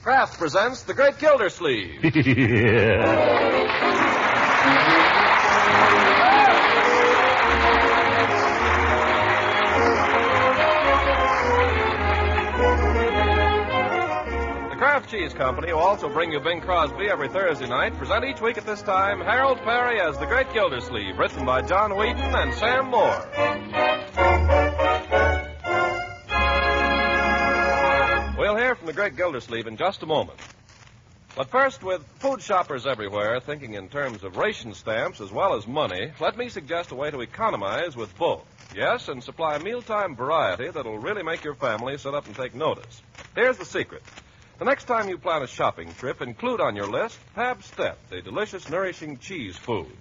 Kraft presents The Great Gildersleeve. The Kraft Cheese Company, who also bring you Bing Crosby every Thursday night, present each week at this time Harold Perry as The Great Gildersleeve, written by John Wheaton and Sam Moore. We'll hear from the Great Gildersleeve in just a moment. But first, with food shoppers everywhere thinking in terms of ration stamps as well as money, let me suggest a way to economize with both. Yes, and supply mealtime variety that'll really make your family sit up and take notice. Here's the secret. The next time you plan a shopping trip, include on your list Pabst-Step, the delicious, nourishing cheese food.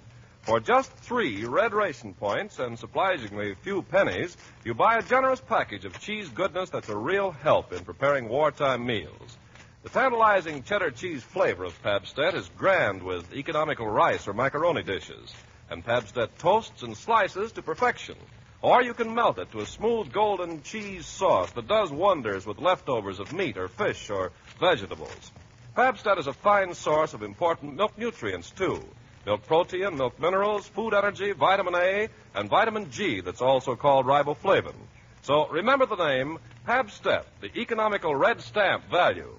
For just 3 red ration points and surprisingly few pennies, you buy a generous package of cheese goodness that's a real help in preparing wartime meals. The tantalizing cheddar cheese flavor of Pabst-Step is grand with economical rice or macaroni dishes, and Pabst-Step toasts and slices to perfection. Or you can melt it to a smooth golden cheese sauce that does wonders with leftovers of meat or fish or vegetables. Pabst-Step is a fine source of important milk nutrients, too. Milk protein, milk minerals, food energy, vitamin A, and vitamin G that's also called riboflavin. So remember the name, Pabst-Step, the economical red stamp value.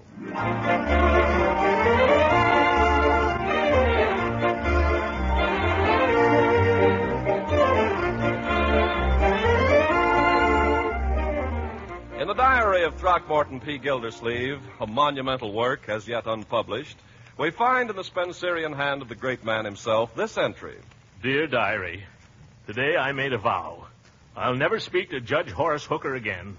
In the diary of Throckmorton P. Gildersleeve, a monumental work as yet unpublished, we find in the Spencerian hand of the great man himself this entry. Dear Diary, today I made a vow. I'll never speak to Judge Horace Hooker again.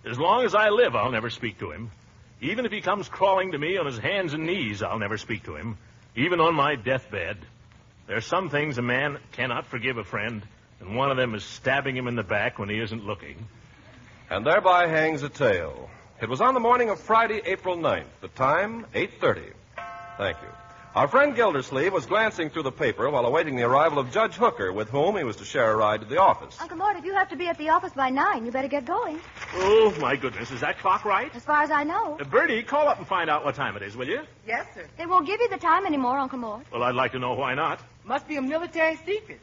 As long as I live, I'll never speak to him. Even if he comes crawling to me on his hands and knees, I'll never speak to him. Even on my deathbed. There are some things a man cannot forgive a friend, and one of them is stabbing him in the back when he isn't looking. And thereby hangs a tale. It was on the morning of Friday, April 9th. The time, 8:30. Thank you. Our friend Gildersleeve was glancing through the paper while awaiting the arrival of Judge Hooker, with whom he was to share a ride to the office. Uncle Mort, if you have to be at the office by 9, you better get going. Oh, my goodness. Is that clock right? As far as I know. Bertie, call up and find out what time it is, will you? Yes, sir. They won't give you the time anymore, Uncle Mort. Well, I'd like to know why not. Must be a military secret.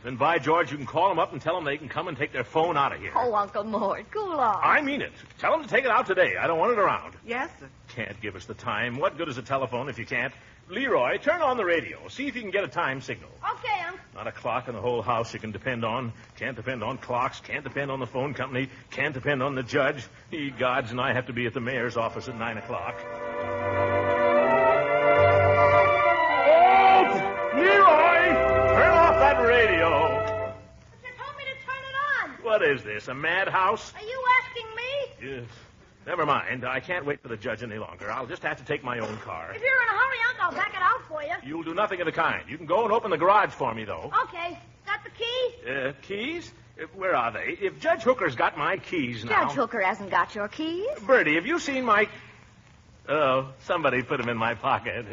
Then, by George, you can call them up and tell them they can come and take their phone out of here. Oh, Uncle Mort, cool off. I mean it. Tell them to take it out today. I don't want it around. Yes, sir. Can't give us the time. What good is a telephone if you can't? Leroy, turn on the radio. See if you can get a time signal. Okay, Uncle. Not a clock in the whole house you can depend on. Can't depend on clocks. Can't depend on the phone company. Can't depend on the judge. Ye gods, and I have to be at the mayor's office at 9 o'clock. Oh! Leroy! Turn off that radio. You told me to turn it on. What is this, a madhouse? Are you asking me? Yes. Never mind. I can't wait for the judge any longer. I'll just have to take my own car. If you're in a hurry, Uncle, I'll back it out for you. You'll do nothing of the kind. You can go and open the garage for me, though. Okay. Got the key? Keys? Where are they? If Judge Hooker's got my keys now... Judge Hooker hasn't got your keys. Bertie, have you seen my... Oh, somebody put them in my pocket.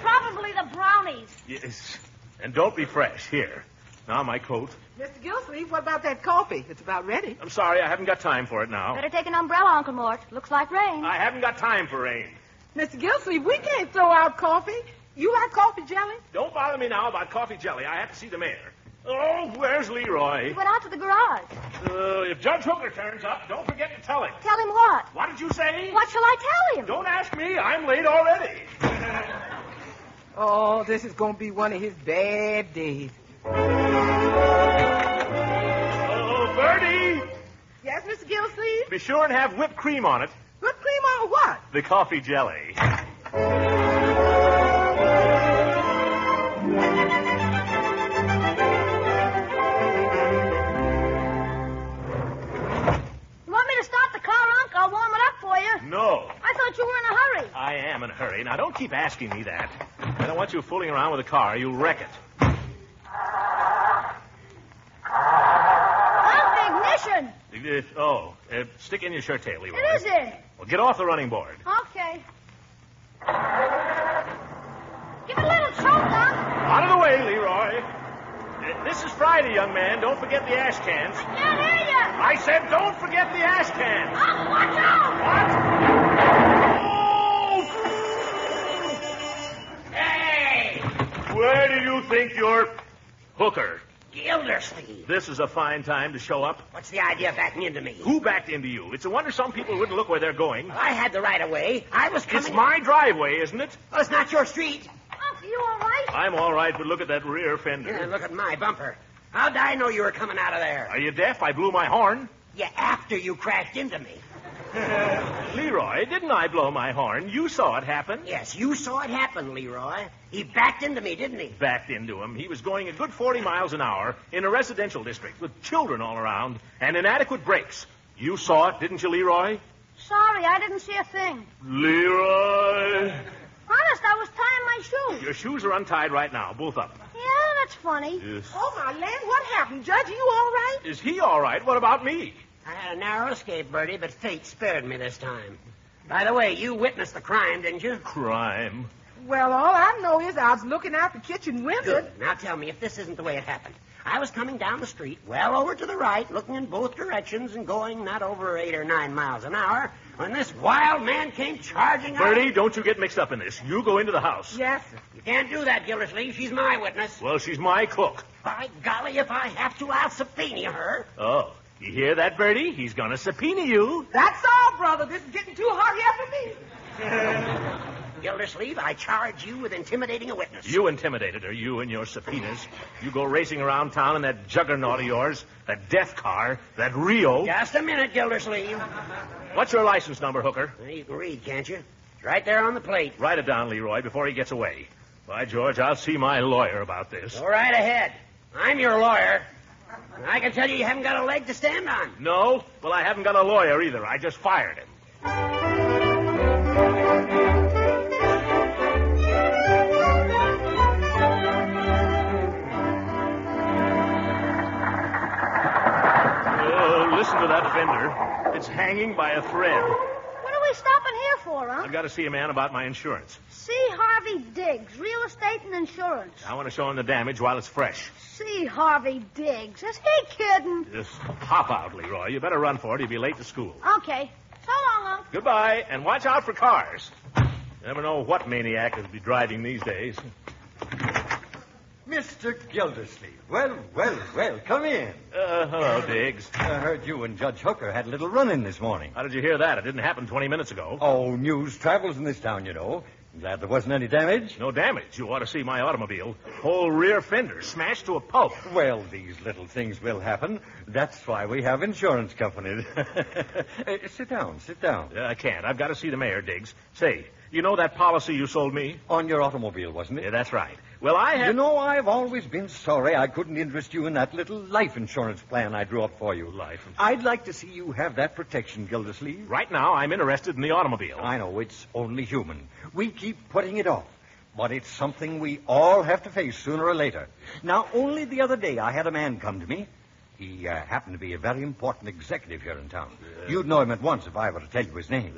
Probably the brownies. Yes. And don't be fresh. Here. Now my coat. Mr. Gildersleeve, what about that coffee? It's about ready. I'm sorry, I haven't got time for it now. Better take an umbrella, Uncle Mort. Looks like rain. I haven't got time for rain. Mr. Gildersleeve, we can't throw out coffee. You like coffee jelly? Don't bother me now about coffee jelly. I have to see the mayor. Oh, where's Leroy? He went out to the garage. If Judge Hooker turns up, don't forget to tell him. Tell him what? What did you say? What shall I tell him? Don't ask me. I'm late already. Oh, this is going to be one of his bad days. Oh, Bertie! Yes, Mr. Gildersleeve? Be sure and have whipped cream on it. Whipped cream on what? The coffee jelly. You want me to start the car, Uncle? I'll warm it up for you. No. I thought you were in a hurry. I am in a hurry. Now, don't keep asking me that. I don't want you fooling around with the car. You'll wreck it. Ignition. Stick in your shirt tail, Leroy. It is in. Well, get off the running board. Okay. Give it a little choke, Unc. Out of the way, Leroy. This is Friday, young man. Don't forget the ash cans. I can't hear you. I said don't forget the ash cans. Unc, watch out. What? me. This is a fine time to show up. What's the idea of backing into me? Who backed into you? It's a wonder some people wouldn't look where they're going. Well, I had the right of way. I was coming... It's my driveway, isn't it? Well, it's not your street. Unc, you all right? I'm all right, but look at that rear fender. Yeah, look at my bumper. How'd I know you were coming out of there? Are you deaf? I blew my horn. Yeah, after you crashed into me. Leroy, didn't I blow my horn? You saw it happen. Yes, you saw it happen, Leroy. He backed into me, didn't he? Backed into him. He was going a good 40 miles an hour in a residential district with children all around and inadequate brakes. You saw it, didn't you, Leroy? Sorry, I didn't see a thing. Leroy! Honest, I was tying my shoes. Your shoes are untied right now, both of them. Yeah, that's funny. Yes. Oh, my land, what happened, Judge? You all right? Is he all right? What about me? I had a narrow escape, Bertie, but fate spared me this time. By the way, you witnessed the crime, didn't you? Crime. Well, all I know is I was looking out the kitchen window. Good. Now tell me if this isn't the way it happened. I was coming down the street, well over to the right, looking in both directions and going not over 8 or 9 miles an hour, when this wild man came charging up. Bertie, don't you get mixed up in this. You go into the house. Yes, sir. You can't do that, Gildersleeve. She's my witness. Well, she's my cook. By golly, if I have to, I'll subpoena her. Oh, you hear that, Bertie? He's going to subpoena you. That's all, brother. This is getting too hot here for me. Gildersleeve, I charge you with intimidating a witness. You intimidated her, you and your subpoenas. You go racing around town in that juggernaut of yours, that death car, that Rio. Just a minute, Gildersleeve. What's your license number, Hooker? Well, you can read, can't you? It's right there on the plate. Write it down, Leroy, before he gets away. By George, I'll see my lawyer about this. Go right ahead. I'm your lawyer. And I can tell you haven't got a leg to stand on. No? Well, I haven't got a lawyer either. I just fired him. Listen to that fender. It's hanging by a thread. What are we stopping here for, huh? I've got to see a man about my insurance. C. Harvey Diggs, real estate and insurance. I want to show him the damage while it's fresh. C. Harvey Diggs. Is he kidding? Just hop out, Leroy. You better run for it. You'll be late to school. Okay. So long, Unc. Goodbye, and watch out for cars. You never know what maniac will be driving these days. Mr. Gildersleeve. Well, come in. Hello, Diggs. I heard you and Judge Hooker had a little run-in this morning. How did you hear that? It didn't happen 20 minutes ago. Oh, news travels in this town, you know. Glad there wasn't any damage. No damage. You ought to see my automobile. Whole rear fender smashed to a pulp. Well, these little things will happen. That's why we have insurance companies. Sit down. I can't. I've got to see the mayor, Diggs. Say, you know that policy you sold me? On your automobile, wasn't it? Yeah, that's right. Well, I have... You know, I've always been sorry I couldn't interest you in that little life insurance plan I drew up for you. Life. I'd like to see you have that protection, Gildersleeve. Right now, I'm interested in the automobile. I know, it's only human. We keep putting it off. But it's something we all have to face sooner or later. Now, only the other day I had a man come to me. He happened to be a very important executive here in town. You'd know him at once if I were to tell you his name.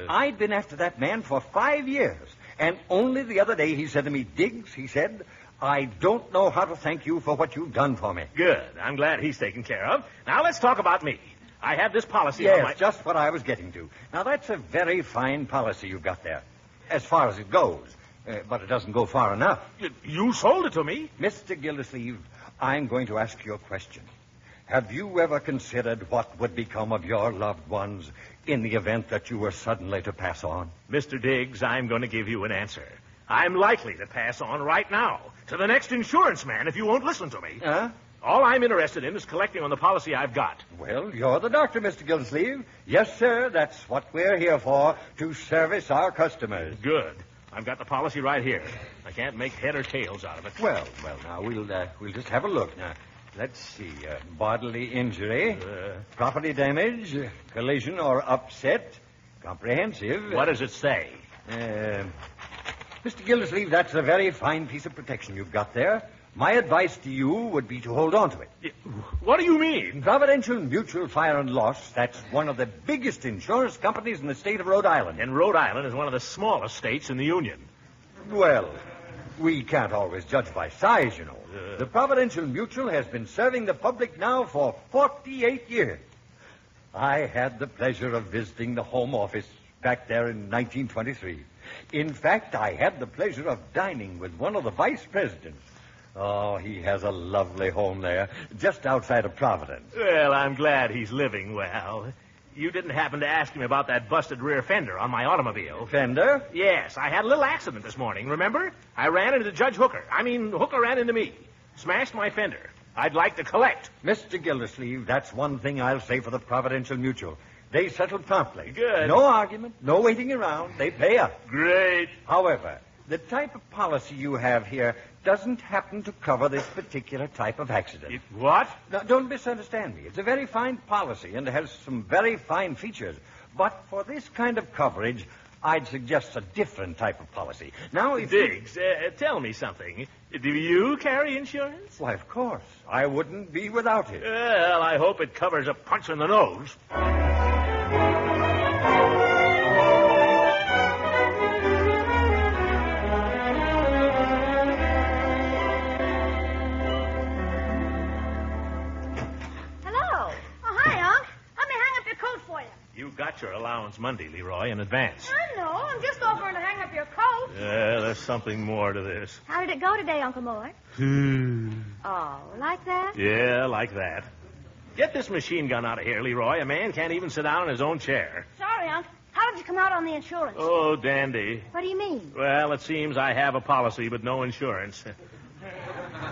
I'd been after that man for 5 years. And only the other day he said to me, Diggs, he said, I don't know how to thank you for what you've done for me. Good. I'm glad he's taken care of. Now let's talk about me. I have this policy Yes, on my... just what I was getting to. Now, that's a very fine policy you've got there, as far as it goes. But it doesn't go far enough. You sold it to me. Mr. Gildersleeve, I'm going to ask you a question. Have you ever considered what would become of your loved ones in the event that you were suddenly to pass on? Mr. Diggs, I'm going to give you an answer. I'm likely to pass on right now to the next insurance man if you won't listen to me. Huh? All I'm interested in is collecting on the policy I've got. Well, you're the doctor, Mr. Gildersleeve. Yes, sir, that's what we're here for, to service our customers. Good. I've got the policy right here. I can't make head or tails out of it. Well, now, we'll just have a look. Now, let's see. Bodily injury, property damage, collision or upset, comprehensive. What does it say? Mr. Gildersleeve, that's a very fine piece of protection you've got there. My advice to you would be to hold on to it. What do you mean? Providential Mutual Fire and Loss, that's one of the biggest insurance companies in the state of Rhode Island. And Rhode Island is one of the smallest states in the Union. Well, we can't always judge by size, you know. The Providential Mutual has been serving the public now for 48 years. I had the pleasure of visiting the home office back there in 1923. In fact, I had the pleasure of dining with one of the vice presidents. Oh, he has a lovely home there, just outside of Providence. Well, I'm glad he's living well. You didn't happen to ask him about that busted rear fender on my automobile. Fender? Yes, I had a little accident this morning, remember? I ran into Judge Hooker. Hooker ran into me. Smashed my fender. I'd like to collect. Mr. Gildersleeve, that's one thing I'll say for the Providential Mutual. They settled promptly. Good. No argument, no waiting around. They pay up. Great. However, the type of policy you have here doesn't happen to cover this particular type of accident. What? Now, don't misunderstand me. It's a very fine policy and has some very fine features. But for this kind of coverage, I'd suggest a different type of policy. Now, if Diggs, tell me something. Do you carry insurance? Why, of course. I wouldn't be without it. Well, I hope it covers a punch in the nose. Hello. Oh, hi, Unc. Let me hang up your coat for you. You got your allowance Monday, Leroy, in advance. I know. I'm just offering to hang up your coat. There's something more to this. How did it go today, Uncle Mort? Oh, like that? Yeah, like that. Get this machine gun out of here, Leroy. A man can't even sit down in his own chair. Sorry, Unc. How did you come out on the insurance? Oh, dandy. What do you mean? Well, it seems I have a policy, but no insurance.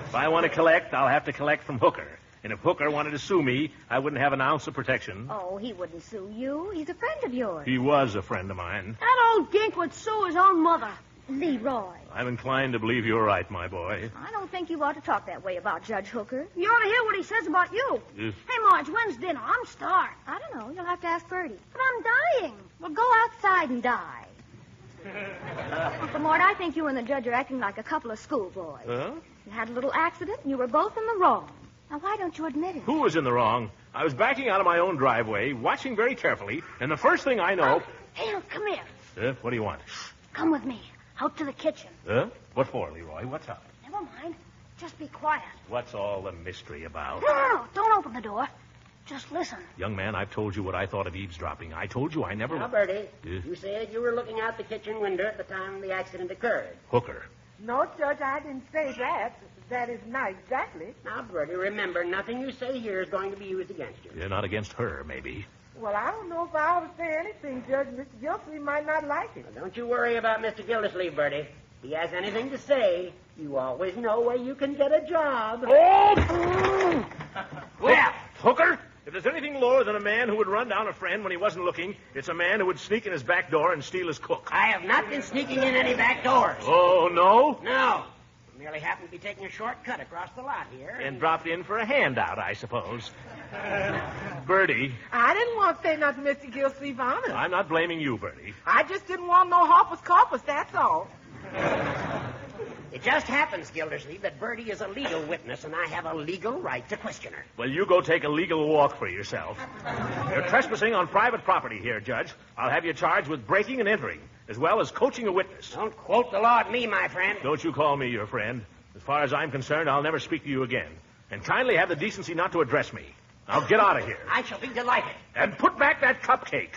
If I want to collect, I'll have to collect from Hooker. And if Hooker wanted to sue me, I wouldn't have an ounce of protection. Oh, he wouldn't sue you. He's a friend of yours. He was a friend of mine. That old gink would sue his own mother. Leroy. I'm inclined to believe you're right, my boy. I don't think you ought to talk that way about Judge Hooker. You ought to hear what he says about you. If- Hey, Marge, when's dinner? I'm starved. I don't know. You'll have to ask Bertie. But I'm dying. Well, go outside and die. Uncle Mort, I think you and the judge are acting like a couple of schoolboys. Huh? You had a little accident, and you were both in the wrong. Now, why don't you admit it? Who was in the wrong? I was backing out of my own driveway, watching very carefully, and the first thing I know... Hey, Unc, come here. What do you want? Come with me. Out to the kitchen. What for, Leroy? What's up? Never mind. Just be quiet. What's all the mystery about? No. Don't open the door. Just listen. Young man, I've told you what I thought of eavesdropping. I told you I never... Now, Bertie, Yeah. you said you were looking out the kitchen window at the time the accident occurred. Hooker. No, Judge, I didn't say that. That is not exactly. Now, Bertie, remember, nothing you say here is going to be used against you. Yeah, not against her, maybe. Well, I don't know if I ought to say anything, Judge. Mr. Gilsleeve might not like it. Now, don't you worry about Mr. Gildersleeve, Bertie. If he has anything to say, you always know where you can get a job. Oh! Well, Hooker, if there's anything lower than a man who would run down a friend when he wasn't looking, it's a man who would sneak in his back door and steal his cook. I have not been sneaking in any back doors. Oh, no? No. I merely happen to be taking a shortcut across the lot here. And dropped in for a handout, I suppose. Bertie, I didn't want to say nothing, Mr. Gilsleeve, honest. I'm not blaming you, Bertie. I just didn't want no hoppers corpus, that's all. It just happens, Gildersleeve, that Bertie is a legal witness, and I have a legal right to question her. Well, you go take a legal walk for yourself. You're trespassing on private property here, Judge. I'll have you charged with breaking and entering, as well as coaching a witness. Don't quote the law at me, my friend. Don't you call me your friend. As far as I'm concerned, I'll never speak to you again. And kindly have the decency not to address me. Now get out of here. I shall be delighted. And put back that cupcake.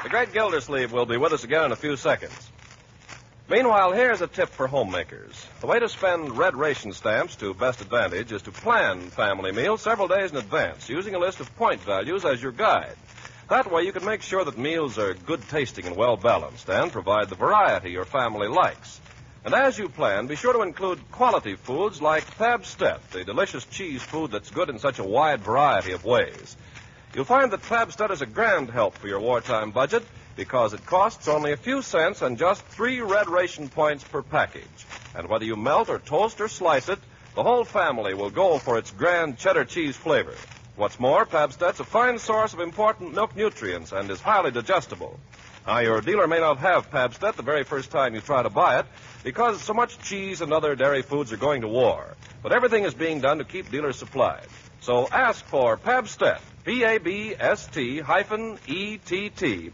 The great Gildersleeve will be with us again in a few seconds. Meanwhile, here's a tip for homemakers. The way to spend red ration stamps to best advantage is to plan family meals several days in advance, using a list of point values as your guide. That way you can make sure that meals are good tasting and well balanced and provide the variety your family likes. And as you plan, be sure to include quality foods like Pabstet, the delicious cheese food that's good in such a wide variety of ways. You'll find that Pabstet is a grand help for your wartime budget because it costs only a few cents and just 3 red ration points per package. And whether you melt or toast or slice it, the whole family will go for its grand cheddar cheese flavor. What's more, Pabstet's a fine source of important milk nutrients and is highly digestible. Now, your dealer may not have Pabstet the very first time you try to buy it because so much cheese and other dairy foods are going to war. But everything is being done to keep dealers supplied. So ask for Pabstet, Pabst-ETT,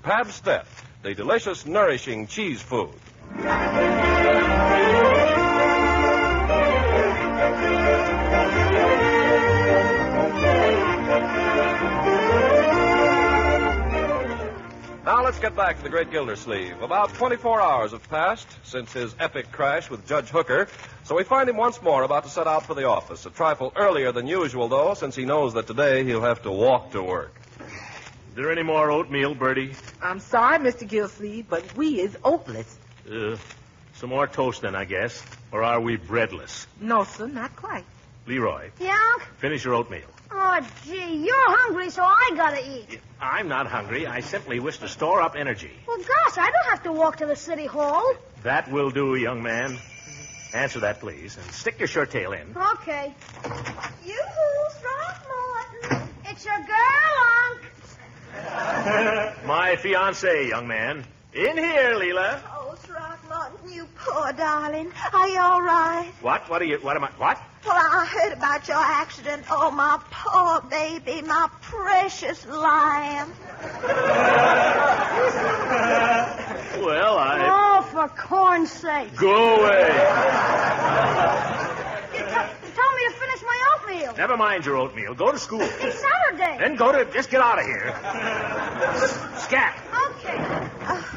Pabstet, the delicious, nourishing cheese food. get back to the great Gildersleeve. About 24 hours have passed since his epic crash with Judge Hooker, so we find him once more about to set out for the office. A trifle earlier than usual, though, since he knows that today he'll have to walk to work. Is there any more oatmeal, Bertie? I'm sorry, Mr. Gilsleeve, but we is oatless. Some more toast then, I guess. Or are we breadless? No, sir, not quite. Leroy, Yeah, Unc? finish your oatmeal. Oh, gee, you're hungry, so I gotta eat. I'm not hungry. I simply wish to store up energy. Well, gosh, I don't have to walk to the city hall. That will do, young man. Answer that, please, and stick your shirt tail in. Okay. Yoo-hoo, Throckmorton. It's your girl, Unc. My fiancée, young man. In here, Leela. Oh, Throckmorton, you poor darling. Are you all right? What am I? What? Well, I heard about your accident. Oh, my poor baby, my precious lamb. Well, Oh, for corn's sake. Go away. You told me to finish my oatmeal. Never mind your oatmeal. Go to school. It's Saturday. Then just get out of here. Scat. Okay.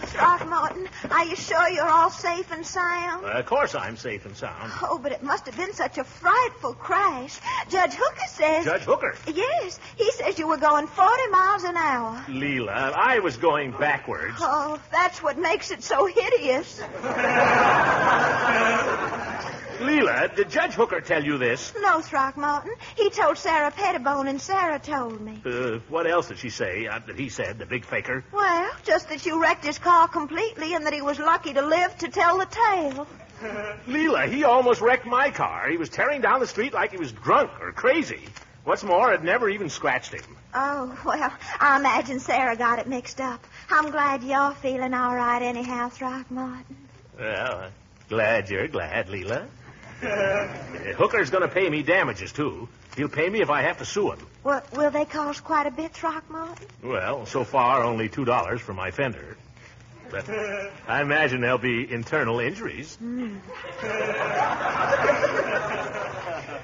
Throckmorton, are you sure you're all safe and sound? Of course I'm safe and sound. Oh, but it must have been such a frightful crash. Judge Hooker says... Judge Hooker? Yes, he says you were going 40 miles an hour. Leela, I was going backwards. Oh, that's what makes it so hideous. Leela, did Judge Hooker tell you this? No, Throckmorton. He told Sarah Pettibone, and Sarah told me. What else did she say that he said, the big faker? Well, just that you wrecked his car completely and that he was lucky to live to tell the tale. Leela, he almost wrecked my car. He was tearing down the street like he was drunk or crazy. What's more, it never even scratched him. Oh, well, I imagine Sarah got it mixed up. I'm glad you're feeling all right anyhow, Throckmorton. Well, glad you're glad, Leela. Hooker's going to pay me damages, too. He'll pay me if I have to sue him. Well, will they cost quite a bit, Throckmorton? Well, so far, only $2 for my fender. But I imagine there'll be internal injuries.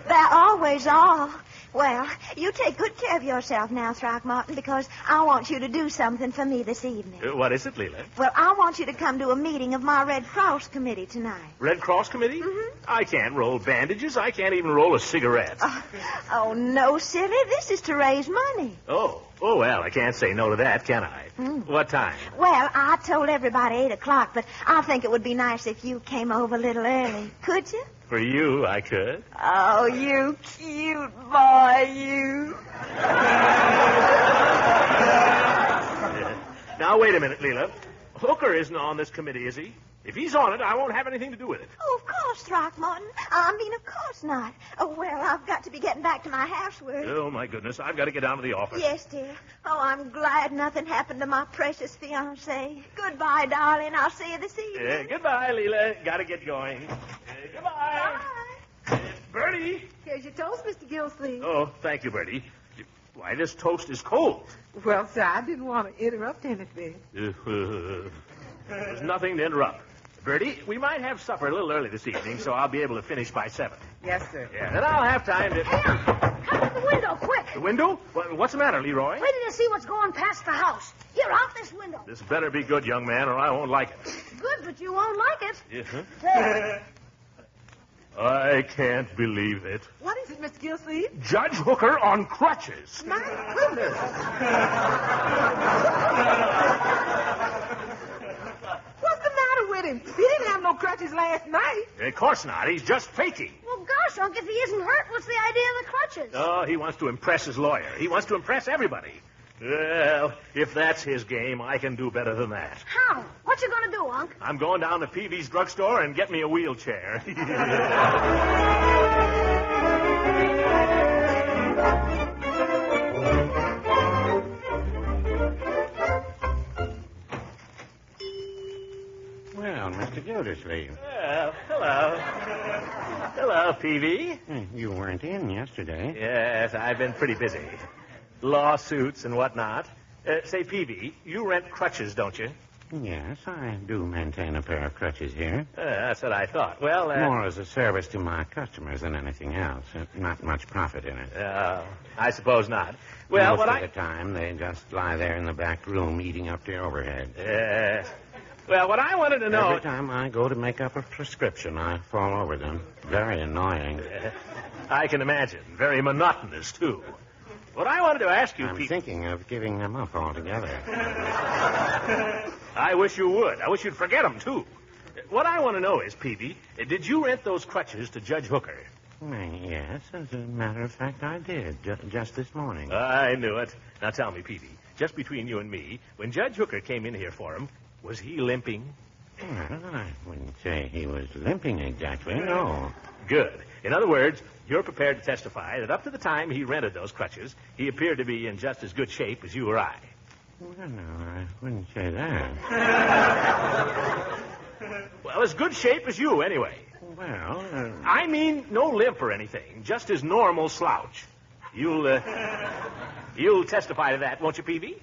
There always are. Well, you take good care of yourself now, Throckmorton, because I want you to do something for me this evening. What is it, Leela? Well, I want you to come to a meeting of my Red Cross committee tonight. Red Cross Committee? Mm-hmm. I can't roll bandages. I can't even roll a cigarette. Oh, no, silly. This is to raise money. Oh, well, I can't say no to that, can I? What time? Well, I told everybody 8 o'clock, but I think it would be nice if you came over a little early. Could you? For you, I could. Oh, you cute boy, you. Now, wait a minute, Leela. Hooker isn't on this committee, is he? If he's on it, I won't have anything to do with it. Oh, of course, Throckmorton. I mean, of course not. Oh, well, I've got to be getting back to my housework. Oh, my goodness. I've got to get down to the office. Yes, dear. Oh, I'm glad nothing happened to my precious fiancé. Goodbye, darling. I'll see you this evening. Goodbye, Leela. Got to get going. Goodbye. Bye. Bertie. Here's your toast, Mr. Gilsleeve. Oh, thank you, Bertie. Why, this toast is cold. Well, sir, I didn't want to interrupt anything. There's nothing to interrupt. Bertie, we might have supper a little early this evening, so I'll be able to finish by 7. Yes, sir. Yeah, then I'll have time to... Hey, Unc, come to the window, quick. The window? What's the matter, Leroy? Wait till you see what's going past the house. Here, out this window. This better be good, young man, or I won't like it. Good, but you won't like it. Yeah. There. I can't believe it. What is it, Mr. Gilsleeve? Judge Hooker on crutches. My goodness. What's the matter with him? He didn't have no crutches last night. Of course not. He's just faking. Well, gosh, Unc, if he isn't hurt, what's the idea of the crutches? Oh, he wants to impress his lawyer. He wants to impress everybody. Well, if that's his game, I can do better than that. How? What you gonna do, Unc? I'm going down to Peavy's drugstore and get me a wheelchair. Well, Mr. Gildersleeve. Well, hello. Hello, Peavy. You weren't in yesterday. Yes, I've been pretty busy. Lawsuits and whatnot. Say, Peavy, you rent crutches, don't you? Yes, I do maintain a pair of crutches here. That's what I thought. Well, More as a service to my customers than anything else. Not much profit in it. I suppose not. Well, Most of the time, they just lie there in the back room eating up the overhead. Well, what I wanted to know... Every time I go to make up a prescription, I fall over them. Very annoying. I can imagine. Very monotonous, too. What I wanted to ask you, I'm Pete... thinking of giving them up altogether. I wish you would. I wish you'd forget them, too. What I want to know is, Peavy, did you rent those crutches to Judge Hooker? Why, yes, as a matter of fact, I did. Just this morning. I knew it. Now tell me, Peavy, just between you and me, when Judge Hooker came in here for him, was he limping? Well, I wouldn't say he was limping exactly, no. Good. In other words, you're prepared to testify that up to the time he rented those crutches, he appeared to be in just as good shape as you or I. Well, no, I wouldn't say that. Well, as good shape as you, anyway. Well, I mean, no limp or anything, just his normal slouch. You'll testify to that, won't you, Peavy?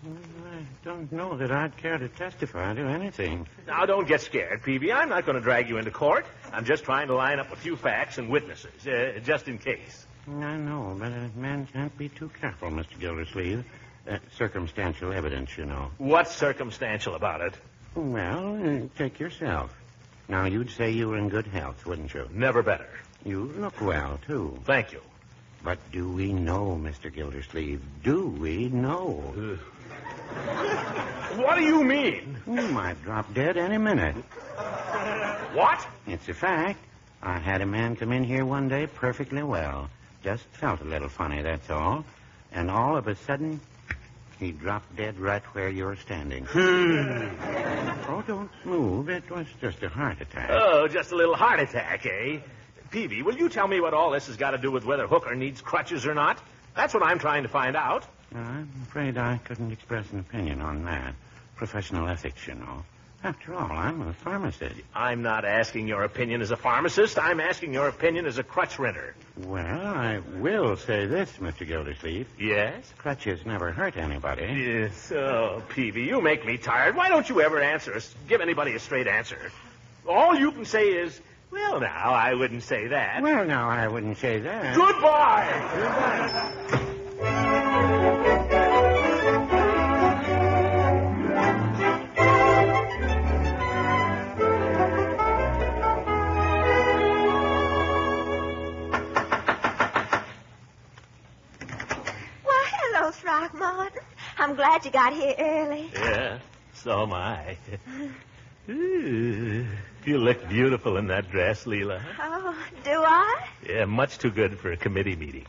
I don't know that I'd care to testify to anything. Now, don't get scared, Peavy. I'm not going to drag you into court. I'm just trying to line up a few facts and witnesses, just in case. I know, but a man can't be too careful, Mr. Gildersleeve. Circumstantial evidence, you know. What's circumstantial about it? Well, take yourself. Now, you'd say you were in good health, wouldn't you? Never better. You look well, too. Thank you. But do we know, Mr. Gildersleeve? Do we know? What do you mean? You might drop dead any minute. What? It's a fact. I had a man come in here one day perfectly well. Just felt a little funny, that's all. And all of a sudden, he dropped dead right where you're standing. Oh, don't move. It was just a heart attack. Oh, just a little heart attack, eh? Peavy, will you tell me what all this has got to do with whether Hooker needs crutches or not? That's what I'm trying to find out. I'm afraid I couldn't express an opinion on that. Professional ethics, you know. After all, I'm a pharmacist. I'm not asking your opinion as a pharmacist. I'm asking your opinion as a crutch renter. Well, I will say this, Mr. Gildersleeve. Yes? Crutches never hurt anybody. Yes. Oh, Peavy, you make me tired. Why don't you ever give anybody a straight answer? All you can say is, well, now, I wouldn't say that. Well, now, I wouldn't say that. Goodbye! Well, hello, Throckmorton. I'm glad you got here early. Yeah, so am I. Ooh, you look beautiful in that dress, Leela. Oh, do I? Yeah, much too good for a committee meeting.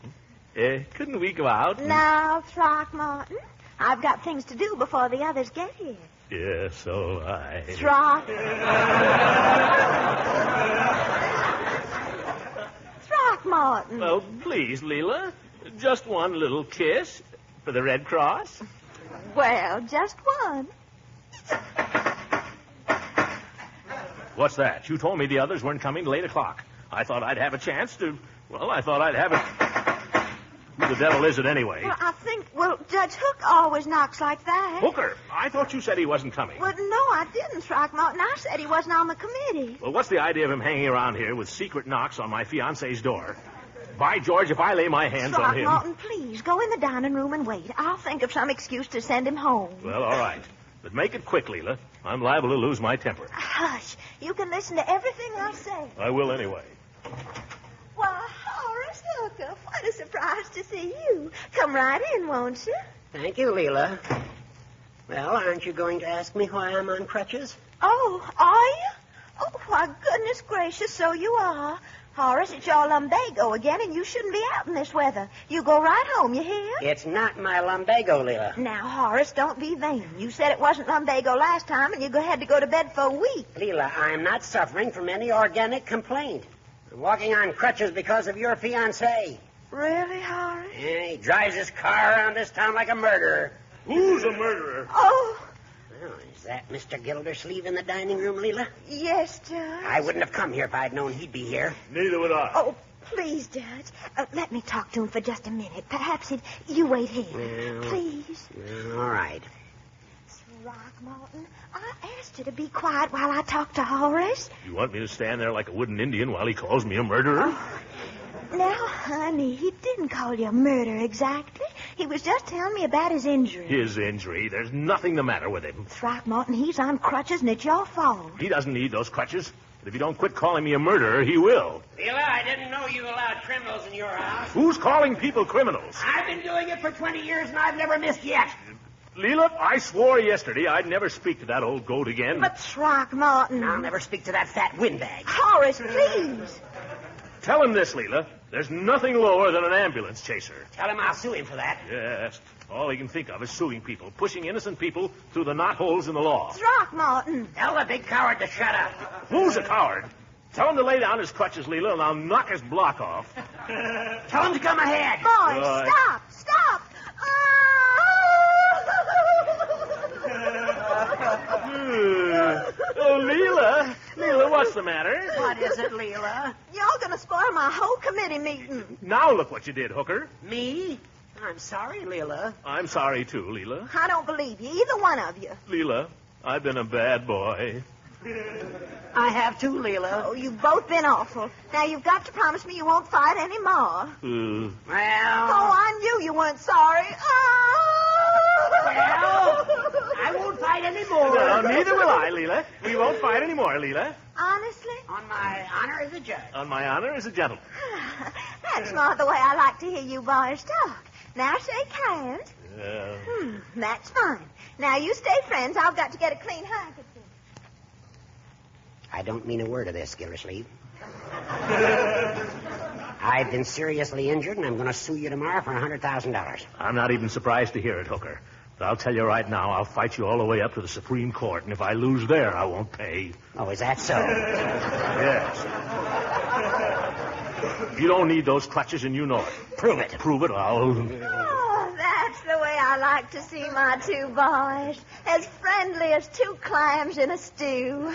Couldn't we go out? Now, Throckmorton, I've got things to do before the others get here. Yeah, so I. Throckmorton. Well, please, Leela. Just one little kiss for the Red Cross. Well, just one. What's that? You told me the others weren't coming till 8 o'clock. I thought I'd have a chance to... Well, I thought I'd have it... Who the devil is it anyway? Well, Judge Hook always knocks like that. Hooker, I thought you said he wasn't coming. Well, no, I didn't, Throckmorton. I said he wasn't on the committee. Well, what's the idea of him hanging around here with secret knocks on my fiancé's door? By George, if I lay my hands on him... Throckmorton, please, go in the dining room and wait. I'll think of some excuse to send him home. Well, all right. But make it quick, Leela. I'm liable to lose my temper. Hush. You can listen to everything I say. I will anyway. Why, Horace Hooker, what a surprise to see you. Come right in, won't you? Thank you, Leela. Well, aren't you going to ask me why I'm on crutches? Oh, are you? Oh, why, goodness gracious, so you are. Horace, it's your lumbago again, and you shouldn't be out in this weather. You go right home, you hear? It's not my lumbago, Leela. Now, Horace, don't be vain. You said it wasn't lumbago last time, and you had to go to bed for a week. Leela, I'm not suffering from any organic complaint. I'm walking on crutches because of your fiancé. Really, Horace? Yeah, he drives his car around this town like a murderer. Who's a murderer? Oh, Well, is that Mr. Gildersleeve in the dining room, Leela? yes, Judge. I wouldn't have come here if I'd known he'd be here. Neither would I. Oh, please, Judge. Let me talk to him for just a minute. Perhaps you wait here. Well, Please. All right. Throckmorton, I asked you to be quiet while I talk to Horace. You want me to stand there like a wooden Indian while he calls me a murderer? Now, honey, he didn't call you a murderer exactly. He was just telling me about his injury. His injury? There's nothing the matter with him. Throckmorton, he's on crutches, and it's your fault. He doesn't need those crutches. But if you don't quit calling me a murderer, he will. Leela, I didn't know you allowed criminals in your house. Who's calling people criminals? I've been doing it for 20 years, and I've never missed yet. Leela, I swore yesterday I'd never speak to that old goat again. But Throckmorton... I'll never speak to that fat windbag. Horace, please. Tell him this, Leela. There's nothing lower than an ambulance chaser. Tell him I'll sue him for that. Yes. All he can think of is suing people, pushing innocent people through the knotholes in the law. Throckmorton. Tell the big coward to shut up. Who's a coward? Tell him to lay down his crutches, Leela, and I'll knock his block off. Tell him to come ahead. Boys, Right. stop. Stop. Oh, Leela. Leela, what's the matter? What is it, Leela? Y'all gonna spoil my whole committee meeting. Now look what you did, Hooker. Me? I'm sorry, Leela. I'm sorry, too, Leela. I don't believe you, either one of you. Leela, I've been a bad boy. I have too, Leela. Oh, you've both been awful. Now you've got to promise me you won't fight anymore. Well... Oh, I knew you weren't sorry. Well, I won't fight anymore. Well, neither will I, Leela. We won't fight anymore, Leela. Honestly? On my honor as a judge. On my honor as a gentleman. That's not the way I like to hear you boys talk. Now shake hands. That's fine. Now you stay friends. I've got to get a clean handkerchief. I don't mean a word of this, Gildersleeve. I've been seriously injured, and I'm going to sue you tomorrow for $100,000. I'm not even surprised to hear it, Hooker. But I'll tell you right now, I'll fight you all the way up to the Supreme Court, and if I lose there, I won't pay. Oh, is that so? Yes. You don't need those crutches, and you know it. Prove it. Prove it, I'll... Oh, that's the way I like to see my two boys. As friendly as two clams in a stew.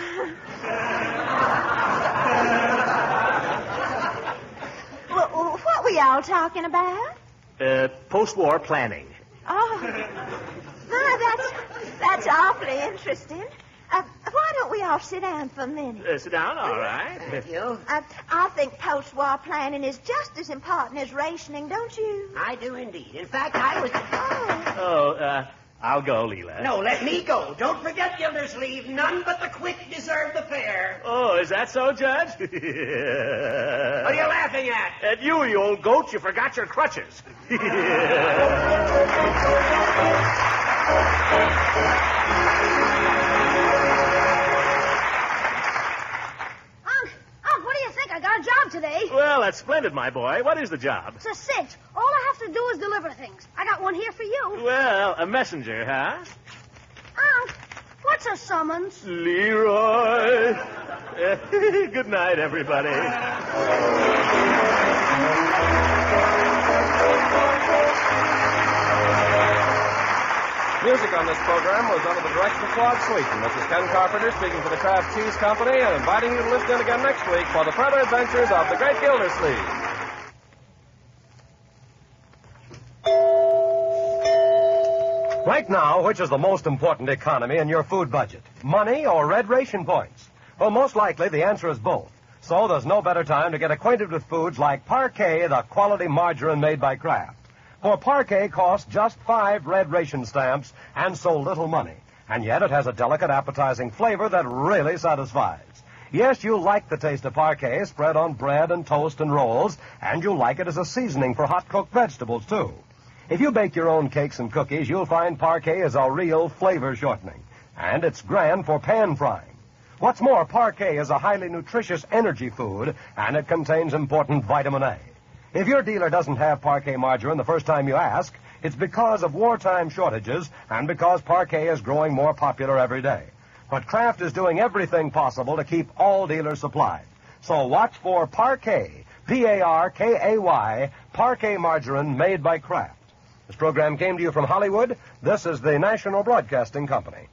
What were y'all talking about? Post-war planning. Oh, that's awfully interesting. Why don't we all sit down for a minute? Sit down, all right. Thank you. I think post-war planning is just as important as rationing, don't you? I do indeed. In fact, I was... I'll go, Leela. No, let me go. Don't forget, Gildersleeve. None but the quick deserve the fair. Oh, is that so, Judge? What are you laughing at? At you old goat. You forgot your crutches. What do you think? I got a job today. Well, that's splendid, my boy. What is the job? It's a cinch. All I have to do is deliver things. I got one here for you. Well, a messenger, huh? What's a summons? Leroy. Good night, everybody. Music on this program was under the direction of Claude Sweeten. This is Ken Carpenter speaking for the Kraft Cheese Company and inviting you to listen in again next week for the further adventures of the Great Gildersleeve. Right now, which is the most important economy in your food budget? Money or red ration points? Well, most likely the answer is both. So there's no better time to get acquainted with foods like Parquet, the quality margarine made by Kraft. For Parquet costs just 5 red ration stamps and so little money. And yet it has a delicate, appetizing flavor that really satisfies. Yes, you'll like the taste of Parquet spread on bread and toast and rolls, and you'll like it as a seasoning for hot-cooked vegetables, too. If you bake your own cakes and cookies, you'll find Parquet is a real flavor shortening. And it's grand for pan frying. What's more, Parquet is a highly nutritious energy food, and it contains important vitamin A. If your dealer doesn't have Parquet margarine the first time you ask, it's because of wartime shortages and because Parquet is growing more popular every day. But Kraft is doing everything possible to keep all dealers supplied. So watch for Parquet, P-A-R-K-A-Y, Parquet margarine made by Kraft. This program came to you from Hollywood. This is the National Broadcasting Company.